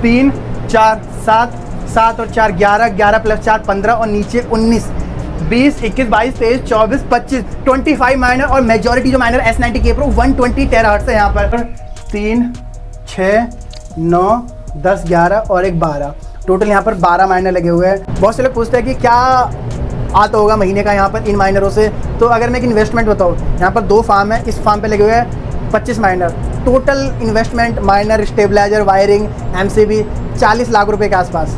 3 4 7 7 और 4 11, 11 प्लस 4 15 और नीचे 19, 20 21 22 23 24 25, 25 माइनर और मेजॉरिटी जो माइनर S90K Pro 120 टेराहर्ट्ज़ है यहाँ पर। 3 6 9 10 11 और एक 12, टोटल यहाँ पर 12 माइनर लगे हुए हैं। बहुत से लोग पूछते हैं कि क्या आता होगा महीने का यहाँ पर इन माइनरों से। तो अगर मैं एक इन्वेस्टमेंट बताऊँ, यहाँ पर 2 फार्म है, इस फार्म पे लगे हुए हैं 25 miner, total investment miner, stabilizer, wiring, MCB 40 lakh रुपए के आसपास।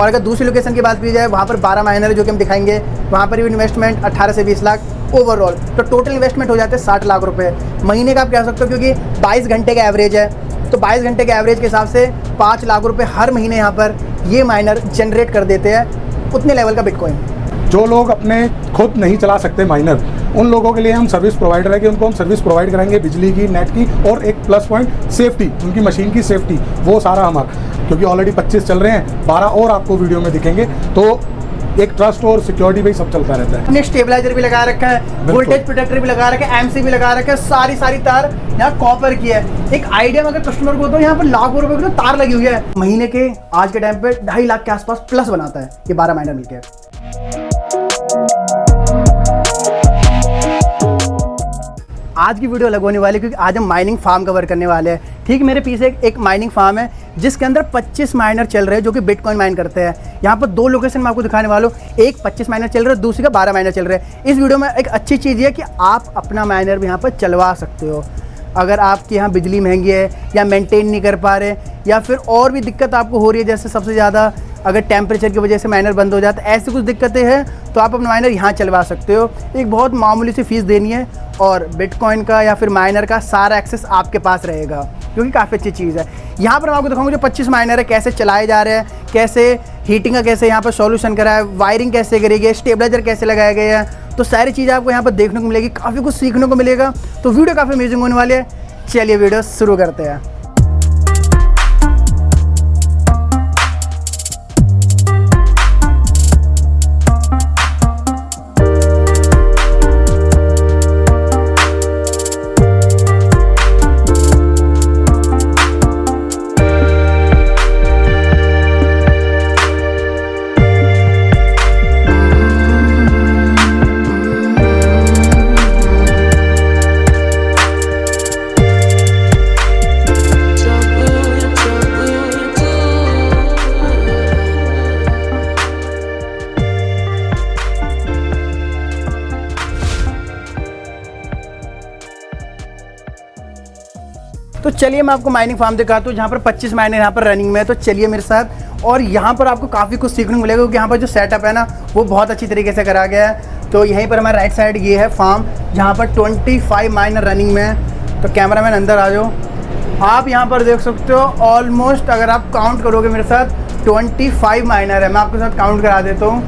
और अगर दूसरी लोकेशन की बात की जाए, वहाँ पर 12 माइनर है जो कि हम दिखाएंगे, वहाँ पर भी इन्वेस्टमेंट 18 से 20 लाख ओवरऑल, तो टोटल इन्वेस्टमेंट हो जाते हैं 60 लाख रुपए महीने का। आप कह सकते हो क्योंकि 22 घंटे का एवरेज है, तो 22 घंटे के एवरेज के हिसाब से 5 लाख रुपए हर महीने यहाँ पर ये माइनर जनरेट कर देते हैं, उतने लेवल का बिटकॉइन। जो लोग अपने खुद नहीं चला सकते माइनर, उन लोगों के लिए हम सर्विस प्रोवाइडर है कि उनको हम सर्विस प्रोवाइड करेंगे, बिजली की, नेट की, और एक प्लस पॉइंट सेफ्टी, उनकी मशीन की सेफ्टी, वो सारा हमारा, क्योंकि ऑलरेडी 25 चल रहे हैं, 12 और आपको वीडियो में दिखेंगे, तो एक ट्रस्ट और सिक्योरिटी भी सब चलता रहता है। हमने स्टेबलाइजर भी लगा रखा है, वोल्टेज प्रोटेक्टर भी लगा रखा है, MCB लगा रखा है, सारी तार यहाँ कॉपर की है। एक आइडिया अगर कस्टमर को, तो यहाँ पर लाखों रुपए की तो तार लगी हुई है, महीने के आज के टाइम पे 2.5 लाख के आसपास प्लस बनाता है ये 12 माइनर मिलकर। आज की वीडियो अलग होने वाली है क्योंकि आज हम माइनिंग फार्म कवर करने वाले हैं। ठीक, मेरे पीछे एक माइनिंग फार्म है जिसके अंदर 25 माइनर चल रहे हैं जो कि बिटकॉइन माइन करते हैं। यहाँ पर 2 लोकेशन मैं आपको दिखाने वाला हूँ, एक 25 माइनर चल रहा है, दूसरी का 12 माइनर चल रहा है। इस वीडियो में एक अच्छी चीज़ ये है कि आप अपना माइनर भी यहाँ पर चलवा सकते हो। अगर आपके यहाँ बिजली महंगी है या मेंटेन नहीं कर पा रहे, या फिर और भी दिक्कत आपको हो रही है, जैसे सबसे ज़्यादा अगर टेम्परेचर की वजह से माइनर बंद हो जाता है, ऐसी कुछ दिक्कतें हैं, तो आप अपना माइनर यहाँ चलवा सकते हो। एक बहुत मामूली सी फीस देनी है और बिटकॉइन का या फिर माइनर का सारा एक्सेस आपके पास रहेगा, क्योंकि काफ़ी अच्छी चीज़ है। यहाँ पर मैं आपको दिखाऊंगा जो 25 माइनर है कैसे चलाए जा रहे हैं, कैसे हीटिंग का कैसे यहाँ पर सॉल्यूशन करा है, वायरिंग कैसे करी गई, स्टेबलाइजर कैसे लगाए गए हैं, तो सारी चीज़ें आपको यहाँ पर देखने को मिलेगी, काफ़ी कुछ सीखने को मिलेगा। तो वीडियो काफ़ी अमेजिंग होने वाली है। चलिए वीडियो शुरू करते हैं। तो चलिए मैं आपको माइनिंग फार्म दिखाता हूँ जहाँ पर 25 माइनर यहाँ पर रनिंग में है। तो चलिए मेरे साथ, और यहाँ पर आपको काफ़ी कुछ सीखने को मिलेगा क्योंकि यहाँ पर जो सेटअप है ना वो बहुत अच्छी तरीके से करा गया है। तो यहीं पर हमारा राइट साइड ये है फार्म जहाँ पर 25 माइनर रनिंग में है। तो कैमरामैन अंदर आ जाओ, आप यहाँ पर देख सकते हो ऑलमोस्ट, अगर आप काउंट करोगे मेरे साथ 25 माइनर है। मैं आपके साथ काउंट करा देता हूँ,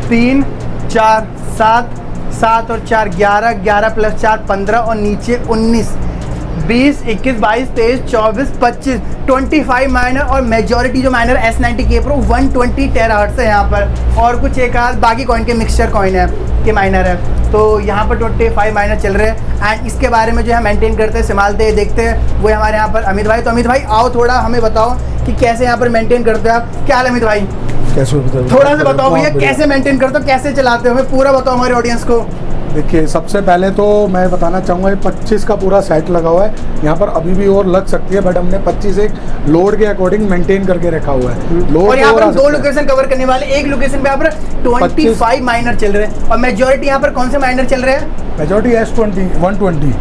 3 4 7 7 और 4 11, 11 प्लस 4 15 और नीचे 19, 20 21 22 23 24 25, 25 माइनर और मेजॉरिटी जो माइनर S90K Pro 120 टेराहर्ट्ज़ है यहाँ पर, और कुछ एक आध बाकी कॉइन के मिक्सचर कॉइन है के माइनर है। तो यहाँ पर 25 माइनर चल रहे हैं। एंड इसके बारे में जो है मेंटेन करते हैं, संभालते हैं, देखते हैं, वो हमारे यहाँ पर अमित भाई। तो अमित भाई आओ, थोड़ा हमें बताओ कि कैसे यहाँ पर मेंटेन करते हो आप। क्या हाल अमित भाई? कैसे थोड़ा सा बताओ भैया, कैसे मेंटेन करते हो, कैसे चलाते हो, हमें पूरा बताओ हमारे ऑडियंस को। देखिए, सबसे पहले तो मैं बताना चाहूँगा ये 25 का पूरा सेट लगा हुआ है। यहाँ पर अभी भी और लग सकती है, बट हमने 25 एक लोड के अकॉर्डिंग मेंटेन करके रखा हुआ है। लोड और यहाँ पर हम 2 लोकेशन कवर करने वाले, एक लोकेशन पे यहाँ पर 25 माइनर चल रहे हैं, और मेजॉरिटी यहाँ पर कौन से माइनर चल रहे हैं? मेजॉरिटी S20 120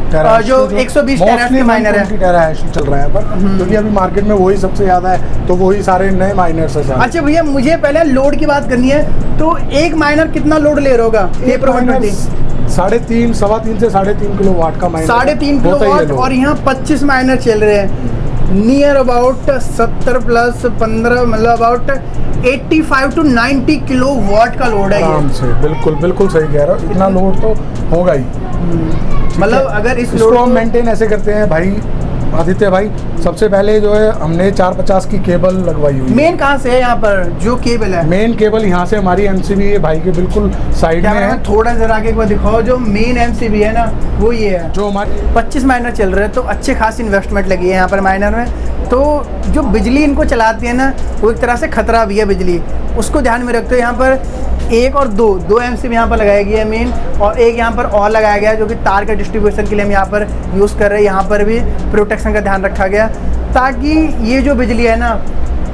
जो 120 टेराहर्ट्ज़ के माइनर है, चल रहा है पर, क्योंकि अभी मार्केट में वही सबसे ज़्यादा है, तो वही सारे नए माइनर्स है। अच्छा भैया, मुझे पहले लोड की बात करनी है। तो एक माइनर कितना लोड ले रहा होगा? 3.5 सवा 3 से 3.5 किलो वाट का माइनर, 3.5 किलो वाट, और यहाँ 25 माइनर चल रहे हैं, नियर अबाउट 70 प्लस 15, मतलब अबाउट 85 to 90 किलो वाट का लोड है आराम से। बिल्कुल बिल्कुल सही कह रहा हो, इतना लोड तो होगा ही। मतलब अगर इस लोड को हम मेंटेन ऐसे करते हैं भाई आदित्य भाई, सबसे पहले जो है हमने 450 की केबल लगवाई हुई है। मेन कहाँ से है यहाँ पर जो केबल है? मेन केबल यहाँ से हमारी MCB भाई के बिल्कुल साइड में है। थोड़ा जरा आगे एक बार दिखाओ, जो मेन MCB है ना वो ये है। जो हमारे 25 माइनर चल रहे हैं, तो अच्छे खासी इन्वेस्टमेंट लगी है यहाँ पर माइनर में। तो जो बिजली इनको चलाती है ना, वो एक तरह से खतरा भी है बिजली, उसको ध्यान में रखते हो। यहाँ पर एक और दो एमसीबी यहाँ पर लगाया गया है मेन, और एक यहाँ पर और लगाया गया है जो कि तार का डिस्ट्रीब्यूशन के लिए हम यहाँ पर यूज़ कर रहे हैं। यहाँ पर भी प्रोटेक्शन का ध्यान रखा गया ताकि ये जो बिजली है ना,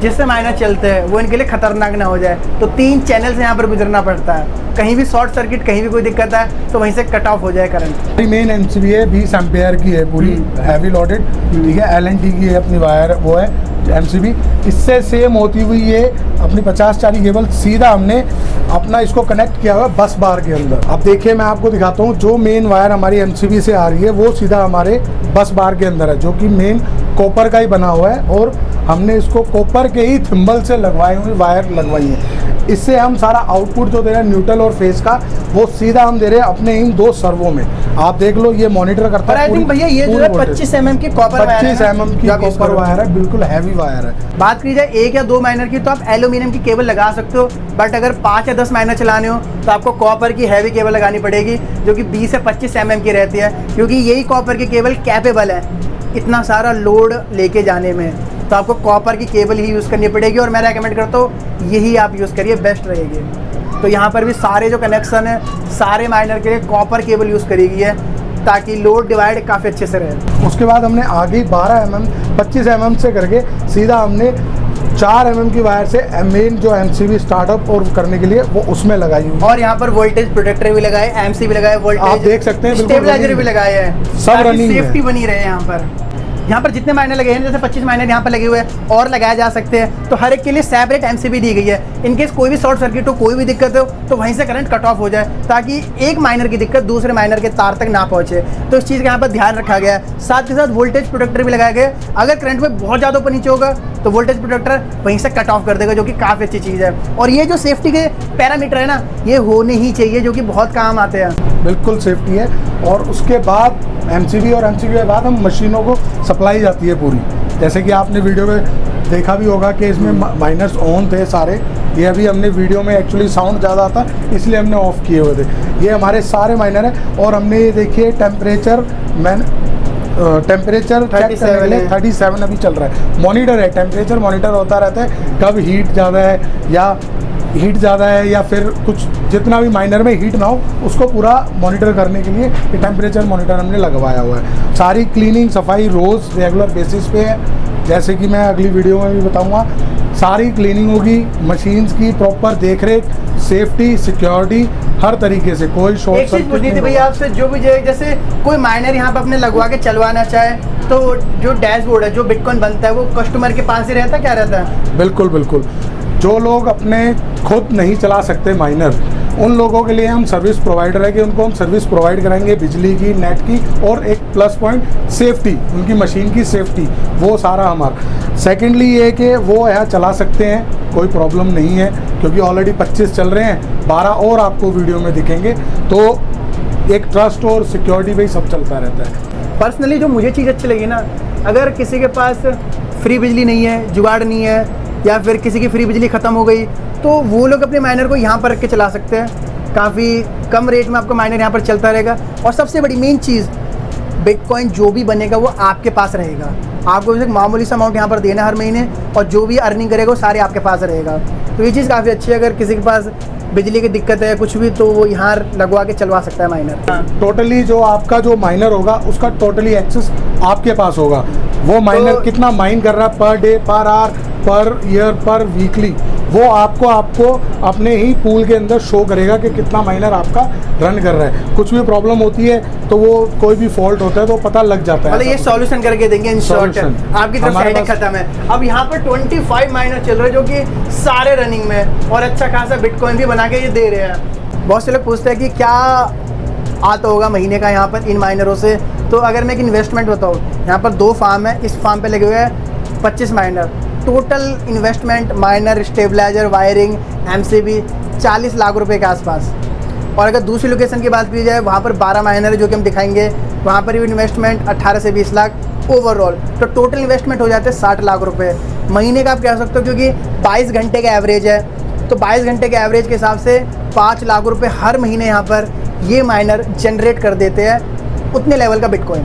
जिससे माइनर चलते हैं, वो इनके लिए खतरनाक ना हो जाए। तो 3 चैनल से यहाँ पर गुजरना पड़ता है, कहीं भी शॉर्ट सर्किट, कहीं भी कोई दिक्कत है तो वहीं से कट ऑफ हो जाए करंट। मेन एमसीबी है 20 एम्पेयर की है, पूरी हैवी लोडेड, ठीक है। एलएनटी की है अपनी वायर, वो है एमसीबी। इससे सेम होती हुई ये अपनी 50-40 केबल सीधा हमने अपना इसको कनेक्ट किया हुआ है बस बार के अंदर। अब देखिए मैं आपको दिखाता हूँ, जो मेन वायर हमारी एमसीबी से आ रही है वो सीधा हमारे बस बार के अंदर है, जो कि मेन कॉपर का ही बना हुआ है, और हमने इसको कॉपर के ही थिम्बल से लगवाई हुई वायर लगवाई है। इससे हम सारा आउटपुट जो दे रहे हैं न्यूट्रल और फेस का, वो सीधा हम दे रहे हैं अपने इन 2 सर्वो में। आप देख लो, ये मॉनिटर करता है। भैया ये जो है 25 mm की कॉपर वायर है, 25 mm की कॉपर वायर है, बिल्कुल हैवी वायर है। बात की जाए 1 या 2 माइनर की, तो आप एल्यूमिनियम की केबल लगा सकते हो, बट अगर 5 या 10 माइनर चलाने हो तो आपको कॉपर की हैवी केबल लगानी पड़ेगी, जो कि 20 से 25 mm की रहती है, क्योंकि यही कॉपर की केबल कैपेबल है इतना सारा लोड लेके जाने में। तो आपको कॉपर की केबल ही यूज़ करनी पड़ेगी, और मैं रेकमेंड करता हूँ यही आप यूज़ करिए, बेस्ट रहेगी। तो यहाँ पर भी सारे जो कनेक्शन है सारे माइनर के लिए कॉपर केबल यूज़ करी गई है, ताकि लोड डिवाइड काफ़ी अच्छे से रहे। उसके बाद हमने आगे 12 mm 25 mm से करके सीधा हमने 4 mm की वायर से मेन जो एमसीबी स्टार्टअप और करने के लिए वो उसमें लगाई हुई, और यहाँ पर वोल्टेज प्रोटेक्टर भी लगाए, एमसीबी लगाए, वोल्टेज आप देख सकते हैं, स्टेबलाइजर भी लगाए हैं, सब रनिंग है, सेफ्टी बनी रहे। यहाँ पर जितने माइनर लगे हैं, जैसे 25 माइनर यहाँ पर लगे हुए हैं और लगाया जा सकते हैं, तो हर एक के लिए सेपरेट एमसीबी दी गई है। इनकेस कोई भी शॉर्ट सर्किट हो, कोई भी दिक्कत हो, तो वहीं से करंट कट ऑफ हो जाए, ताकि एक माइनर की दिक्कत दूसरे माइनर के तार तक ना पहुंचे। तो इस चीज़ का यहाँ पर ध्यान रखा गया है। साथ के साथ वोल्टेज प्रोटेक्टर भी लगाया गया, अगर करंट में बहुत ज़्यादा ऊपर नीचे होगा तो वोल्टेज प्रोटेक्टर वहीं से कट ऑफ कर देगा, जो कि काफ़ी अच्छी चीज़ है। और ये जो सेफ्टी के पैरामीटर है ना, ये होने ही चाहिए, जो कि बहुत काम आते हैं। बिल्कुल सेफ्टी है। और उसके बाद एमसीबी और एमसीबी के बाद हम मशीनों को सप्लाई जाती है पूरी, जैसे कि आपने वीडियो में देखा भी होगा कि इसमें माइनर्स ऑन थे सारे। ये अभी हमने वीडियो में एक्चुअली साउंड ज़्यादा आता इसलिए हमने ऑफ़ किए हुए थे। ये हमारे सारे माइनर हैं, और हमने ये देखिए टेम्परेचर टेम्परेचर 37 अभी चल रहा है। मॉनिटर है, टेम्परेचर मॉनिटर होता रहता है, कब हीट ज़्यादा है या फिर कुछ जितना भी माइनर में हीट ना हो उसको पूरा मॉनिटर करने के लिए ये टेम्परेचर मॉनिटर हमने लगवाया हुआ है। सारी क्लीनिंग सफाई रोज़ रेगुलर बेसिस पे है, जैसे कि मैं अगली वीडियो में भी बताऊंगा। सारी क्लीनिंग होगी, मशीन्स की प्रॉपर देखरेख, सेफ्टी, सिक्योरिटी, हर तरीके से कोई शॉर्ट सर्किट पूछनी थी भैया आपसे, जो भी जैसे कोई माइनर यहाँ पर अपने लगवा के चलवाना चाहे, तो जो डैशबोर्ड है, जो बिटकॉइन बनता है, वो कस्टमर के पास ही रहता है, क्या रहता है? बिल्कुल। जो लोग अपने खुद नहीं चला सकते माइनर, उन लोगों के लिए हम सर्विस प्रोवाइडर है कि उनको हम सर्विस प्रोवाइड कराएंगे, बिजली की, नेट की, और एक प्लस पॉइंट सेफ्टी, उनकी मशीन की सेफ्टी, वो सारा हमारा। सेकेंडली ये कि वो यहाँ चला सकते हैं, कोई प्रॉब्लम नहीं है, क्योंकि ऑलरेडी 25 चल रहे हैं, 12 और आपको वीडियो में दिखेंगे। तो एक ट्रस्ट और सिक्योरिटी पे ही सब चलता रहता है। पर्सनली जो मुझे चीज़ अच्छी लगी ना, अगर किसी के पास फ्री बिजली नहीं है, जुगाड़ नहीं है, या फिर किसी की फ्री बिजली ख़त्म हो गई, तो वो लोग अपने माइनर को यहाँ पर रख के चला सकते हैं। काफ़ी कम रेट में आपका माइनर यहाँ पर चलता रहेगा। और सबसे बड़ी मेन चीज़, बिटकॉइन जो भी बनेगा वो आपके पास रहेगा। आपको एक मामूली सा अमाउंट यहाँ पर देना हर महीने, और जो भी अर्निंग करेगा वो सारे आपके पास रहेगा। तो ये चीज़ काफ़ी अच्छी है। अगर किसी के पास बिजली की दिक्कत है कुछ भी, तो वो यहाँ लगवा के चलवा सकता है माइनर। टोटली जो आपका जो माइनर होगा उसका टोटली एक्सेस आपके पास होगा। वो माइनर तो कितना माइन कर रहा है per day, per hour, per year, पर वीकली, वो आपको अपने ही पूल के अंदर शो करेगा कि कितना माइनर आपका रन कर रहा है। कुछ भी प्रॉब्लम होती है तो वो कोई भी फॉल्ट होता है तो पता लग जाता है। मतलब ये सॉल्यूशन करके देंगे इन शॉर्ट, आपकी तरफ से खत्म है। अब यहाँ पर 25 माइनर चल रहे हैं, जो कि सारे रनिंग में, और अच्छा खासा बिटकॉइन भी बना के ये दे रहे हैं। बहुत से लोग पूछते हैं कि क्या आता होगा महीने का यहाँ पर इन माइनरों से। तो अगर मैं एक इन्वेस्टमेंट बताऊँ, यहाँ पर 2 फार्म है, इस फार्म पे लगे हुए हैं 25 miner. Total investment, miner, stabilizer, wiring, MCB 40 lakh रुपए के आसपास। और अगर दूसरी लोकेशन की बात की जाए, वहाँ पर 12 माइनर है जो कि हम दिखाएंगे, वहाँ पर भी इन्वेस्टमेंट 18 से 20 लाख ओवरऑल। तो टोटल इन्वेस्टमेंट हो जाते हैं 60 लाख रुपए महीने का, आप कह सकते हो, क्योंकि 22 घंटे का एवरेज है। तो 22 घंटे के एवरेज के हिसाब से 5 लाख रुपए हर महीने यहाँ पर ये माइनर जनरेट कर देते हैं, उतने लेवल का बिटकॉइन।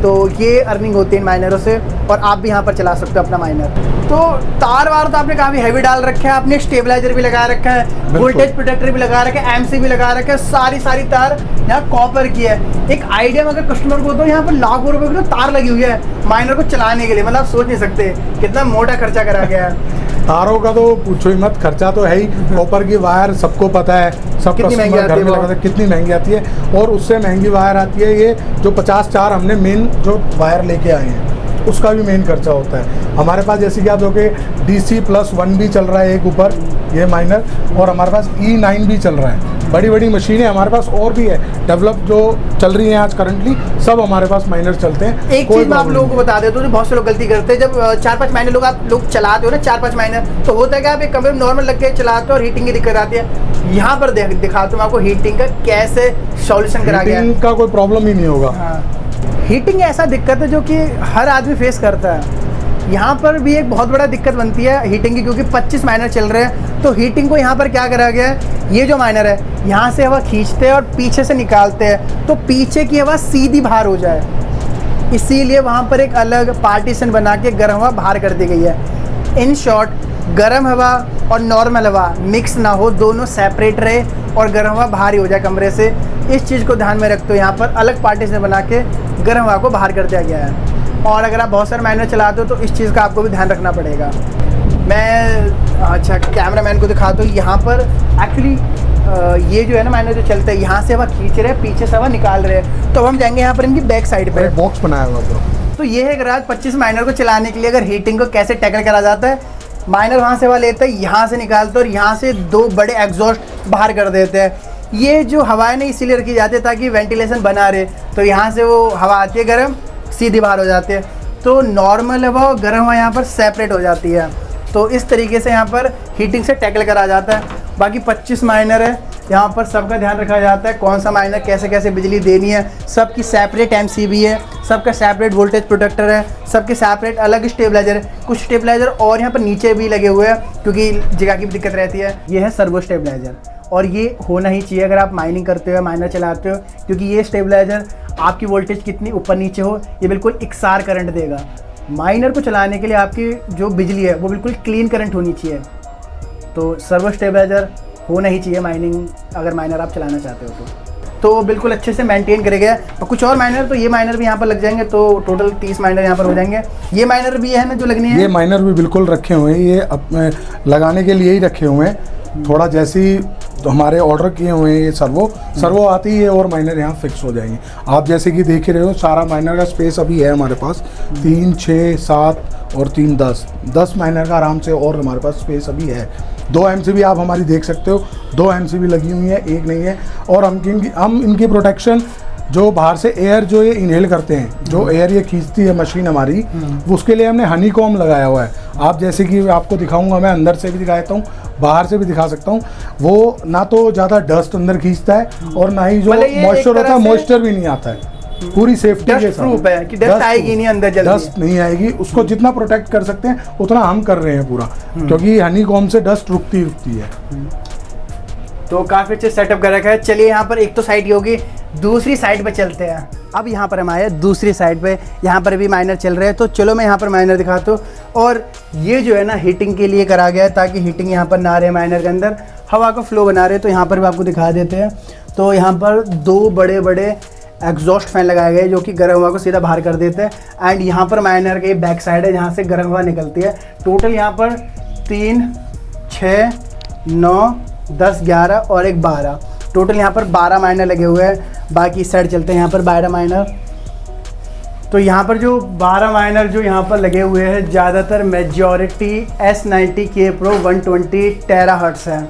तो ये अर्निंग होती है इन माइनरों से, और आप भी यहाँ पर चला सकते हो अपना माइनर। तो तार वार तो आपने काफ़ी हैवी डाल रखा है, आपने स्टेबलाइजर भी लगा रखा है, वोल्टेज प्रोटेक्टर भी लगा रखा है, एमसी भी लगा रखा है, सारी तार यहाँ कॉपर की है। एक आइडिया अगर कस्टमर को तो यहाँ पर लाखों रुपए की तो तार लगी हुई है माइनर को चलाने के लिए, मतलब आप सोच नहीं सकते कितना मोटा खर्चा करा गया है। तारों का तो पूछो ही मत, खर्चा तो है ही। कॉपर की वायर सबको पता है, सब कस्टमर घर में लगाते हैं कितनी महंगी आती है, और उससे महंगी वायर आती है ये जो 50-4 हमने मेन जो वायर लेके आए हैं उसका भी मेन खर्चा होता है हमारे पास। जैसे कि आप देखोगे DC+1 भी चल रहा है एक ऊपर ये माइनर, और हमारे पास E9 भी चल रहा है। बड़ी मशीनें हमारे पास और भी है डेवलप जो चल रही हैं आज करंटली, सब हमारे पास माइनर चलते हैं। एक चीज़ मैं आप लोगों को बता देता हूँ, बहुत से लोग गलती करते हैं, जब 4-5 माइनर आप लोग चलाते हो ना, 4-5 माइनर, तो होता है कि आप एक कमरे में नॉर्मल लग के चलाते हो और हीटिंग की दिक्कत आती है। यहाँ पर दिखाता हूँ आपको हीटिंग का कैसे सॉल्यूशन करा गया है। हीटिंग का कोई प्रॉब्लम ही नहीं होगा। हीटिंग ऐसा दिक्कत है जो कि हर आदमी फेस करता है। यहाँ पर भी एक बहुत बड़ा दिक्कत बनती है हीटिंग की, क्योंकि 25 माइनर चल रहे हैं। तो हीटिंग को यहाँ पर क्या करा गया है, ये जो माइनर है यहाँ से हवा खींचते हैं और पीछे से निकालते हैं, तो पीछे की हवा सीधी बाहर हो जाए, इसीलिए वहाँ पर एक अलग पार्टीशन बना के गर्म हवा बाहर कर दी गई है। इन शॉर्ट, गर्म हवा और नॉर्मल हवा मिक्स ना हो, दोनों सेपरेट रहे और गर्म हवा बाहर ही हो जाए कमरे से। इस चीज़ को ध्यान में रखते हो, यहाँ पर अलग पार्टीशन बना के गर्म हवा को बाहर कर दिया गया है। और अगर आप बहुत सारे माइनर चलाते हो तो इस चीज़ का आपको भी ध्यान रखना पड़ेगा। मैं अच्छा कैमरामैन को दिखाता हूँ, यहाँ पर एक्चुअली ये जो है ना माइनर जो चलते हैं, यहाँ से हवा खींच रहे हैं, पीछे से हवा निकाल रहे हैं। तो हम जाएंगे यहाँ पर इनकी बैक साइड पर, बॉक्स बनाया हुआ ब्रो। तो ये है गराज 25 माइनर को चलाने के लिए अगर हीटिंग को कैसे टैकल करा जाता है। माइनर वहाँ से हवा लेते हैं, यहाँ से निकालते हैं और यहाँ से 2 बड़े एग्जॉस्ट बाहर कर देते हैं। ये जो हवाएं ना इसीलिए रखी जाती है ताकि वेंटिलेशन बना रहे, तो यहाँ से वो हवा आती है गर्म, सीधी बाहर हो जाती है। तो नॉर्मल हवा और गर्म हवा यहाँ पर सेपरेट हो जाती है। तो इस तरीके से यहाँ पर हीटिंग से टैकल करा जाता है। बाकी 25 माइनर है, यहाँ पर सबका ध्यान रखा जाता है, कौन सा माइनर कैसे कैसे बिजली देनी है। सबकी सेपरेट MCB है, सबका सेपरेट वोल्टेज प्रोटेक्टर है, सबके सेपरेट अलग स्टेबलाइजर है। कुछ स्टेबलाइजर और यहाँ पर नीचे भी लगे हुए हैं क्योंकि जगह की भी दिक्कत रहती है। ये है सर्वो स्टेबलाइजर, और ये होना ही चाहिए अगर आप माइनिंग करते हो, माइनर चलाते हो, क्योंकि ये स्टेबलाइजर आपकी वोल्टेज कितनी ऊपर नीचे हो ये बिल्कुल इकसार करंट देगा। माइनर को चलाने के लिए आपकी जो बिजली है वो बिल्कुल क्लीन करंट होनी चाहिए। तो सर्वो स्टेबलाइजर होना ही चाहिए माइनिंग, अगर माइनर आप चलाना चाहते हो तो बिल्कुल अच्छे से मेंटेन करेगा। और कुछ और माइनर, तो ये माइनर भी यहाँ पर लग जाएंगे, तो टोटल 30 माइनर यहाँ पर हो जाएंगे। ये माइनर भी है ना जो लगनी है, ये माइनर भी बिल्कुल रखे हुए हैं, ये अपने लगाने के लिए ही रखे हुए हैं। थोड़ा जैसी तो हमारे ऑर्डर किए हुए हैं ये सर्वो आती है और माइनर यहाँ फिक्स हो जाएंगे। आप जैसे कि देख रहे हो सारा माइनर का स्पेस अभी है हमारे पास 3, 6, 7 और 3, 10 माइनर का आराम से और हमारे पास स्पेस अभी है। 2 MCB आप हमारी देख सकते हो, 2 MCB लगी हुई है, एक नहीं है। और हम इनकी प्रोटेक्शन जो बाहर से एयर जो ये इनहेल करते हैं, जो एयर ये खींचती है मशीन हमारी, उसके लिए हमने हनीकॉम लगाया हुआ है। आप जैसे कि आपको दिखाऊंगा, मैं अंदर से भी दिखाता हूँ, बाहर से भी दिखा सकता हूँ। वो ना तो ज़्यादा डस्ट अंदर खींचता है और ना ही जो मॉइस्चर होता है मॉइस्चर भी नहीं आता है। पूरी सेफ्टी के साथ है कि डस्ट आएगी नहीं अंदर, जल्दी डस्ट नहीं आएगी। उसको जितना प्रोटेक्ट कर सकते हैं उतना हम कर रहे हैं पूरा, क्योंकि हनीकॉम से डस्ट रुकती है। तो काफ़ी अच्छे सेटअप कर रखा है। चलिए यहाँ पर एक तो साइड ये होगी, दूसरी साइड पे चलते हैं। अब यहाँ पर हम आए दूसरी साइड पे, यहाँ पर भी माइनर चल रहे हैं। तो चलो मैं यहाँ पर माइनर दिखाता हूँ। और ये जो है ना हीटिंग के लिए करा गया है ताकि हीटिंग यहाँ पर ना रहे, माइनर के अंदर हवा का फ्लो बना रहे। तो यहाँ पर भी आपको दिखा देते हैं। तो यहाँ पर 2 बड़े बड़े एग्जॉस्ट फैन लगाए गए जो कि गर्म हवा को सीधा बाहर कर देते हैं। एंड यहाँ पर माइनर के बैक साइड है जहाँ से गर्म हवा निकलती है। टोटल यहाँ पर 3, 6, 9, 10, 11 और एक 12, टोटल यहाँ पर 12 माइनर लगे हुए हैं। बाकी इस साइड चलते हैं, यहाँ पर 12 माइनर। तो यहाँ पर जो 12 माइनर जो यहाँ पर लगे हुए हैं, ज़्यादातर मेजॉरिटी S90K Pro 120 टेराहर्ट्ज़ है।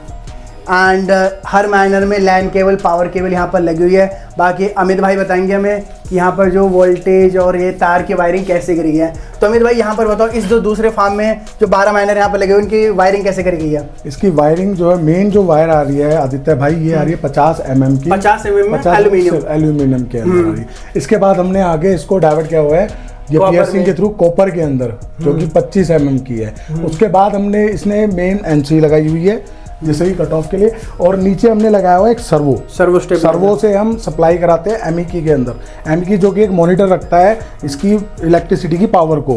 एंड हर माइनर में लैन केबल, पावर केबल यहाँ पर लगी हुई है। बाकी अमित भाई बताएंगे हमें कि यहाँ पर जो वोल्टेज और ये तार की वायरिंग कैसे करी है। तो अमित भाई यहाँ पर बताओ, इस जो दूसरे फार्म में जो 12 माइनर यहाँ पर लगे हुए उनकी वायरिंग कैसे करी गई है? इसकी वायरिंग जो है, मेन जो वायर आ रही है आदित्य भाई, ये आ रही है 50 mm की, 50 mm एल्यूमिनियम के अंदर आ रही है। इसके बाद हमने आगे इसको डाइवर्ट किया हुआ है ये पियर्सिंग के थ्रू कॉपर के अंदर, जो कि 25 mm की है। उसके बाद हमने इसने मेन NC लगाई हुई है जैसे ही कट ऑफ के लिए। और नीचे हमने लगाया हुआ एक सर्वो से हम सप्लाई कराते हैं एमिकी के अंदर। एमिकी जो कि एक मॉनिटर रखता है इसकी इलेक्ट्रिसिटी की पावर को,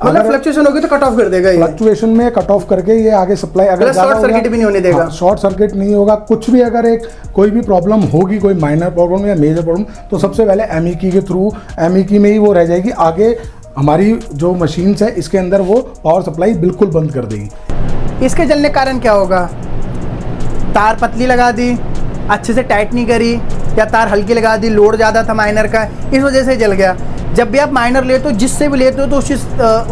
मतलब फ्लक्चुएशन होगी तो कट ऑफ कर देगा, फ्लक्चुएशन में कट ऑफ करके ये आगे सप्लाई, अगर शॉर्ट सर्किट भी नहीं होने देगा, शॉर्ट सर्किट नहीं होगा कुछ भी। अगर एक कोई भी प्रॉब्लम होगी, कोई माइनर प्रॉब्लम या मेजर प्रॉब्लम, तो सबसे पहले एमिकी के थ्रू, एमिकी में ही वो रह जाएगी। आगे हमारी जो मशीन्स है इसके अंदर वो पावर सप्लाई बिल्कुल बंद कर देगी। इसके जलने का कारण क्या होगा? तार पतली लगा दी, अच्छे से टाइट नहीं करी, या तार हल्की लगा दी, लोड ज़्यादा था माइनर का, इस वजह से जल गया। जब भी आप माइनर लेते हो, जिससे भी लेते हो, तो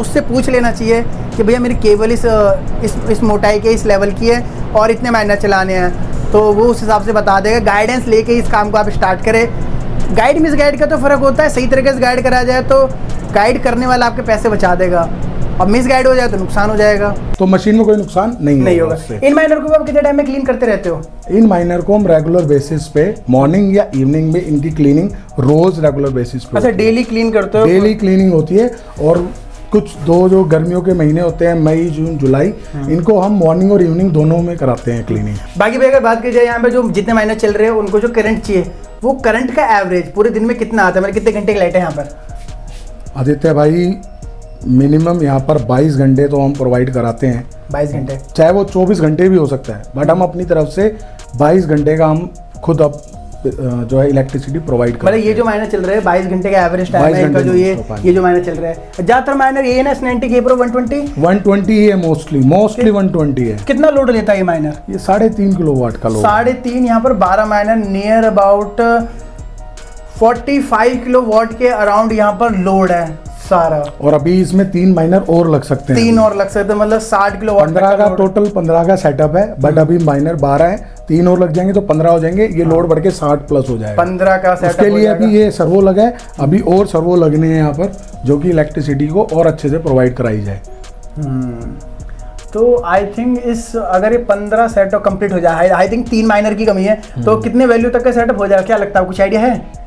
उससे पूछ लेना चाहिए कि भैया मेरी केबल इस मोटाई के, इस लेवल की है और इतने माइनर चलाने हैं, तो वो उस हिसाब से बता देगा। गाइडेंस लेके इस काम को आप स्टार्ट करें। गाइड मिस गाइड का तो फ़र्क होता है, सही तरीके से गाइड करा जाए तो गाइड करने वाला आपके पैसे बचा देगा, और मिस गाइड हो जाए तो नुकसान हो जाएगा। तो मशीन में कोई नुकसान नहीं होगा। इन माइनर को आप कितने टाइम में क्लीन करते रहते हो? इन माइनर को हम रेगुलर बेसिस पे मॉर्निंग या इवनिंग में इनकी क्लीनिंग रोज रेगुलर बेसिस पे। अच्छा, डेली क्लीन करते हो? डेली क्लीनिंग होती है। और कुछ जो गर्मियों के महीने होते हैं, मई जून जुलाई, इनको हम मॉर्निंग और इवनिंग दोनों में कराते हैं क्लीनिंग। बाकी भाई अगर बात की जाए यहाँ पे जो जितने माइनर चल रहे हैं उनको जो करंट चाहिए, वो करंट का एवरेज पूरे दिन में कितना आता है? मतलब कितने घंटे की लाइट है यहाँ पर? आदित्य भाई मिनिमम यहाँ पर 22 घंटे तो हम प्रोवाइड कराते हैं। 22 घंटे, चाहे वो 24 घंटे भी हो सकता है, बट हम अपनी तरफ से 22 घंटे का हम खुद अब जो है इलेक्ट्रिसिटी प्रोवाइड करते हैं। मतलब ये जो माइनर चल रहे हैं 22 घंटे का एवरेज टाइम है इनका, जो ये जो माइनर चल रहा है। ज़्यादातर माइनर ये है ना, S90 K Pro 120 ही है, मोस्टली 120 है। कितना लोड लेता है ये माइनर? ये 3.5 किलोवाट का लोड। 3.5, यहाँ पर 12 माइनर नियर अबाउट 45 किलोवाट के अराउंड यहाँ पर लोड है सारा। और अभी इसमें 3 माइनर और लग सकते हैं, 3 और लग सकते हैं, मतलब 60 किलोवाट 15 का टोटल 15 का सेटअप है, बट अभी माइनर 12 है, 3 और लग जाएंगे तो 15 हो जाएंगे। ये लोड बढ़ के 60 प्लस हो जाएगा। 15 का सेटअप उसके लिए अभी ये सर्वो लगा है, अभी और सर्वो लगने हैं यहाँ पर, जो कि इलेक्ट्रिसिटी को और अच्छे से प्रोवाइड कराई जाए। तो आई थिंक अगर ये 15 सेटअप कंप्लीट हो जाए, आई थिंक 3 माइनर की कमी है, तो कितने वैल्यू तक का सेटअप हो जाएगा? क्या लगता है, कुछ आइडिया है?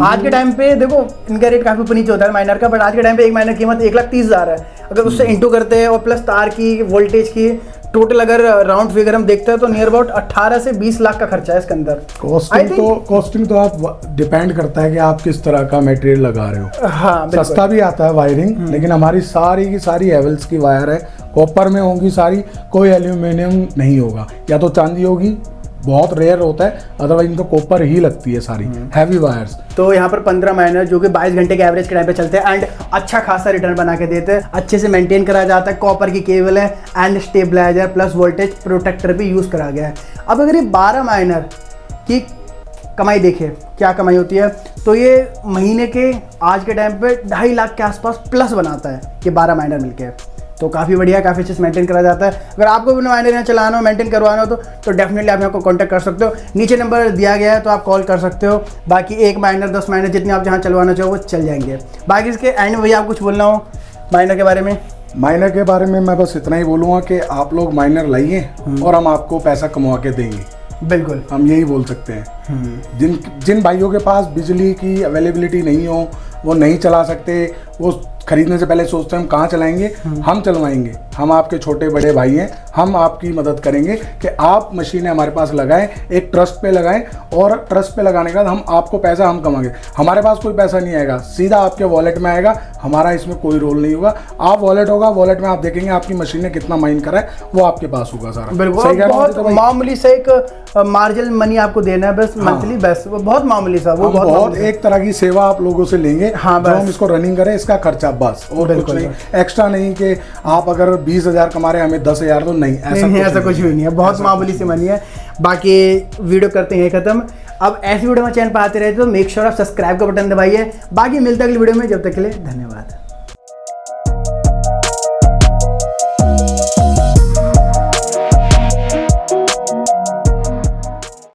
आज के टाइम पे देखो इनका रेट काफी ऊपर नीचे होता है माइनर का, बट आज के टाइम पे एक माइनर की कीमत 1,30,000 है। अगर उससे इंटू करते हैं और प्लस तार की, वोल्टेज की, टोटल अगर राउंड फिगर हम देखते हैं तो नियर अबाउट 18 से 20 लाख का खर्चा है इसके अंदर। कॉस्टिंग तो आप डिपेंड करता है कि आप किस तरह का मटेरियल लगा रहे हो। हाँ, सस्ता भी आता है वायरिंग, लेकिन हमारी सारी की सारी हैवेल्स की वायर है, कॉपर में होंगी सारी, कोई एल्यूमिनियम नहीं होगा, या तो चांदी होगी, बहुत रेयर होता है, अदरवाइज इनको कॉपर ही लगती है सारी हैवी वायर्स। तो यहाँ पर 15 माइनर जो कि 22 घंटे के एवरेज के टाइम पे चलते हैं एंड अच्छा खासा रिटर्न बना के देते हैं, अच्छे से मेंटेन करा जाता है, कॉपर की केबल है and stabilizer plus voltage protector भी यूज़ करा गया है। अब अगर ये 12 माइनर की कमाई देखें, क्या कमाई होती है, तो ये महीने के आज के टाइम पे 2.5 लाख के आसपास प्लस बनाता है ये 12 माइनर मिलके। तो काफ़ी बढ़िया, काफ़ी अच्छे से मेंटेन करा जाता है। अगर आपको भी माइनर यहाँ चलाना हो, मेंटेन करवाना हो तो डेफिनेटली आप यहाँ को कांटेक्ट कर सकते हो, नीचे नंबर दिया गया है तो आप कॉल कर सकते हो। बाकी 1 माइनर 10 माइनर जितने आप जहाँ चलवाना चाहो वो चल जाएंगे। बाकी इसके एंड में भैया आप कुछ बोलना हो माइनर के बारे में? माइनर के बारे में मैं बस इतना ही बोलूँगा कि आप लोग माइनर लाइए और हम आपको पैसा कमा के देंगे। बिल्कुल, हम यही बोल सकते हैं। जिन भाइयों के पास बिजली की अवेलेबिलिटी नहीं हो, वो नहीं चला सकते, वो खरीदने से पहले सोचते हैं हम कहाँ चलाएंगे, हम चलवाएंगे। हम आपके छोटे बड़े भाई हैं, हम आपकी मदद करेंगे कि आप मशीनें हमारे पास लगाएं, एक ट्रस्ट पे लगाएं, और ट्रस्ट पे लगाने के बाद हम आपको पैसा हम कमाएंगे। हमारे पास कोई पैसा नहीं आएगा, सीधा आपके वॉलेट में आएगा, हमारा इसमें कोई रोल नहीं होगा। आप वॉलेट होगा, वॉलेट में आप देखेंगे आपकी मशीन ने कितना माइन करा है, वो आपके पास होगा सारा। बिल्कुल, मामूली से एक मार्जिनल मनी आपको देना है बस मंथली, बस वो बहुत मामूली सा, वो बहुत एक तरह की सेवा आप लोगों से लेंगे। हाँ, बस हम इसको रनिंग करें, इसका खर्चा बस, और कुछ नहीं, एक्स्ट्रा नहीं कि आप अगर 20,000 कमा रहे हैं हमें 10,000 तो नहीं, ऐसा कुछ भी नहीं है, बहुत मामूली सी मनी है। बाकी वीडियो करते हैं खत्म। अब ऐसी वीडियो में चैनल पर आते रहते तो मेक श्योर आप सब्सक्राइब का बटन दबाइए। बाकी मिलते हैं अगली वीडियो में, जब तक के लिए धन्यवाद।